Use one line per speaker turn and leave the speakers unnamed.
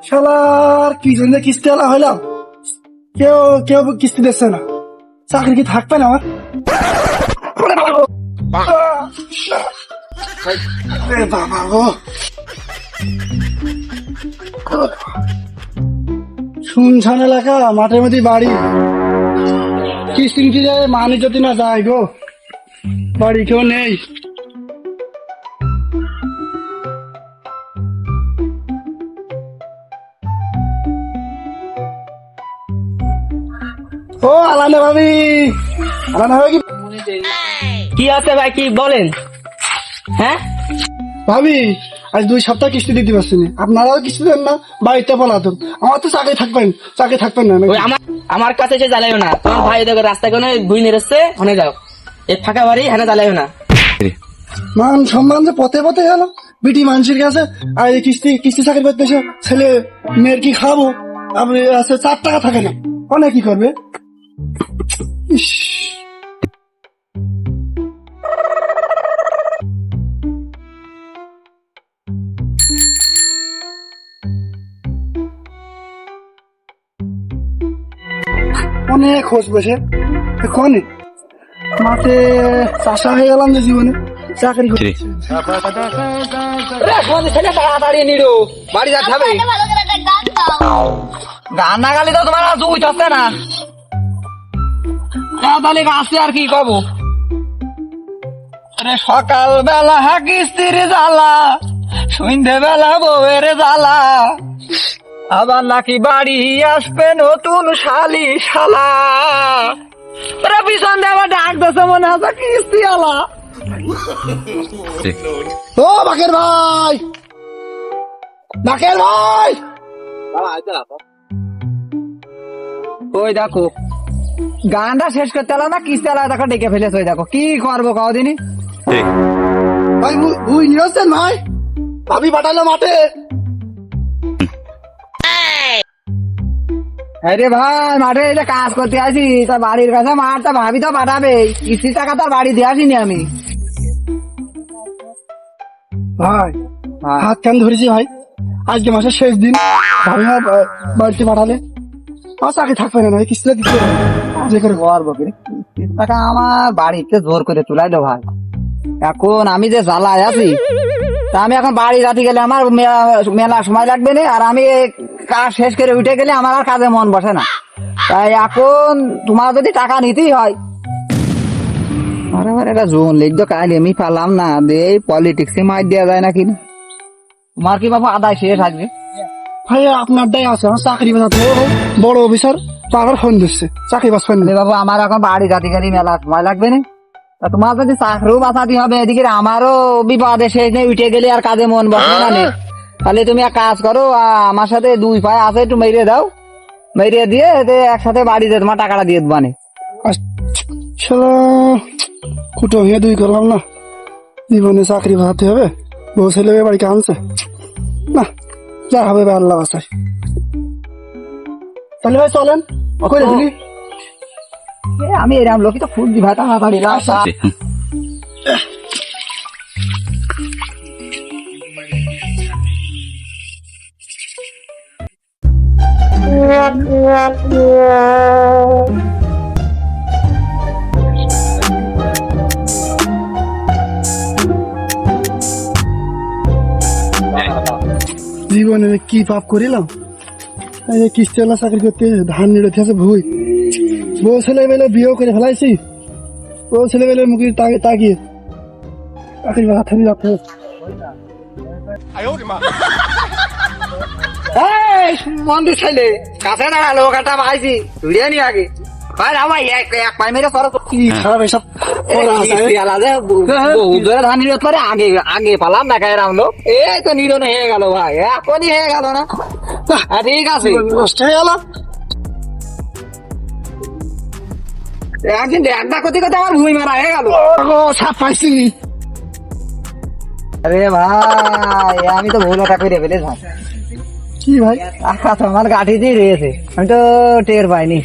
শালার কি জন্য কিস্তি আলা হইলাম, কেউ কেউ কিস্তি দিচ্ছে না। চাকরি কি থাকবে না আমার? বাবা গো, শুনছান এলাকা, মাঠের মধ্যে বাড়ি, কিস্তি নিতে যায় মানুষ যদি না যায় গো, বাড়ি কেউ নেই। ও আলানা ভাবি, আলানা ভাবি
কি আছে ভাই, কি বলেন? হ্যাঁ
ভাবি, আজ 2 সপ্তাহ কিস্তি দিতে পারছি না, আপনারাও কিস্তি দেন না, বাড়িতে পালাতুন। আমার তো চাকরি থাকবেন না।
ওই আমার কাছে এসে জ্বালাইও না, তোমার ভাই দেখো রাস্তায় কোনো ভুই নেড়েছে, ওখানে যাও, এই ফাঁকা বাড়ি হ্যাঁ জ্বালাইও না।
মান সম্মান যে পথে পথে গেল, বিটি মানুষের কাছে আর এই কিস্তি চাকরি করতে এসে ছেলে মেয়ের কি খাবো, আপনি আছে 4 টাকা থাকে না, অনেক কি করবে। ইস, অনেক খোঁজ বসে কনে মাঠে চাষা হয়ে গেলাম যে জীবনে, চাকরি করছি।
তাড়াতাড়ি নিড়ো, বাড়ি যাতে হবে। গান না গালি তো তোমার জুই থাকছে না, তাহলে আসছে আর কি কব। সকাল বেলা কিস্তির জ্বালা, সন্ধ্যে বেলা বউয়ের জ্বালা, আবার নাকি বাড়ি আসবে নতুন শালি শালা। পিছন দিয়ে আবার ডাক দিচ্ছে, মনে আছে কিস্তি আলা।
ও বাকের ভাই, বাকের ভাই,
ওই দেখো গানটা শেষ করতে এলো না, কিস্তি আলা দেখো ডেকে ফেলেছে। ওই দেখো কি করবো কদিনই
ভাই বুঝ নিয়েছেন ভাই, ভাবি পাঠালো মাঠে।
আরে ভাই মাঠে এসে কাজ করতে আসি, তার বাড়ির কাছে মাঠ, তা ভাবি তো পাঠাবে, কিস্তি টাকা তার বাড়ি দিয়ে আসিনি আমি।
ভাই হাত কান ধরেছি ভাই, আজকে মাসের শেষ দিন, ভাবি বাড়িতে পাঠালে আমার চাকরি থাকবে না, কিস্তিটা দিতে যে করে
করবো টাকা আমার বাড়িতে জোর করে তুলাই দো ভাই। এখন আমি যে জ্বালায় আছি, তা আমি এখন বাড়ি যাতে গেলে আমার মেলা সময় লাগবে না, আর আমি কাজ শেষ করে উঠে গেলে আমার আর কাজে মন বসে না। তাই এখন তোমার যদি টাকা নিতেই হয়, আমার একটা জোন লিখতো কাজ আমি পালাম না, এই পলিটিক্সে মার দেওয়া যায় নাকি না। তোমার কি বাবু আদায় শেষ আসবে?
ভাই আপনার দায় আছে, আমার চাকরি বাজাতে বড় অফিসার আবার ফোন দিচ্ছে, চাকরি বাস ফোন।
বাবু আমার এখন বাড়ি যাতে গেলে মেলা সময় লাগবে না, তা তোমার যদি চাকরিও বাঁচাতে হবে, এদিকে আমারও বিপদে শেষ নেই, উঠে গেলে আর কাজে মন বসবে না। তাহলে তুমি এক কাজ করো, আমার সাথে 2 পায়ে আছে, একটু মেরে দাও, মেরে দিয়ে একসাথে বাড়িতে তোমার টাকাটা দিয়ে দেবো।
কুটো হয়ে 2 করলাম না, জীবনে চাকরি বাঁচাতে হবে, বউ ছেলে বাড়িকে আনছে না, যা হবে আল্লাহ বাসায়। তাহলে ভাই চলেন,
আমি এরকম লোকই তো খুঁজছি ভাই, তাড়াতাড়ি
জীবনে কি পাপ করিলাম, কিস্তিওয়ালা চাকরি করতে ধান নিড়তে আছে ভুই, বউ ছেলে বেলে বিয়েও করে ফেলাইছি, বউ ছেলে বেলে মুখে তাকিয়ে চাকরি বাঁচাতে যাচ্ছে।
মন্দির ছেলে কাছে দাঁড়ালো, কাটা পাইছি ধুড়িয়ে নি আগে ভাই, আমার এক পাই মেরে সরো
কি খারাপ এসব
ধান নিরোধ করে আগে আগে পালাম না, খায় রামলো এই তো নিরোধ হয়ে গেল ভাই, এখনই হয়ে গেল না। ঠিক আছে,
নষ্ট হয়ে গেল
একদিন একটা ক্ষতি করতে আমার ভুই মারা হয়ে গেল।
সাপ পাইছি।
আরে ভাই আমি তো ভুল ওটা করে ফেলেছি।
কি ভাই?
আকাশ আমার গাঠি দিয়ে রয়েছে, আমি তো টের পাইনি।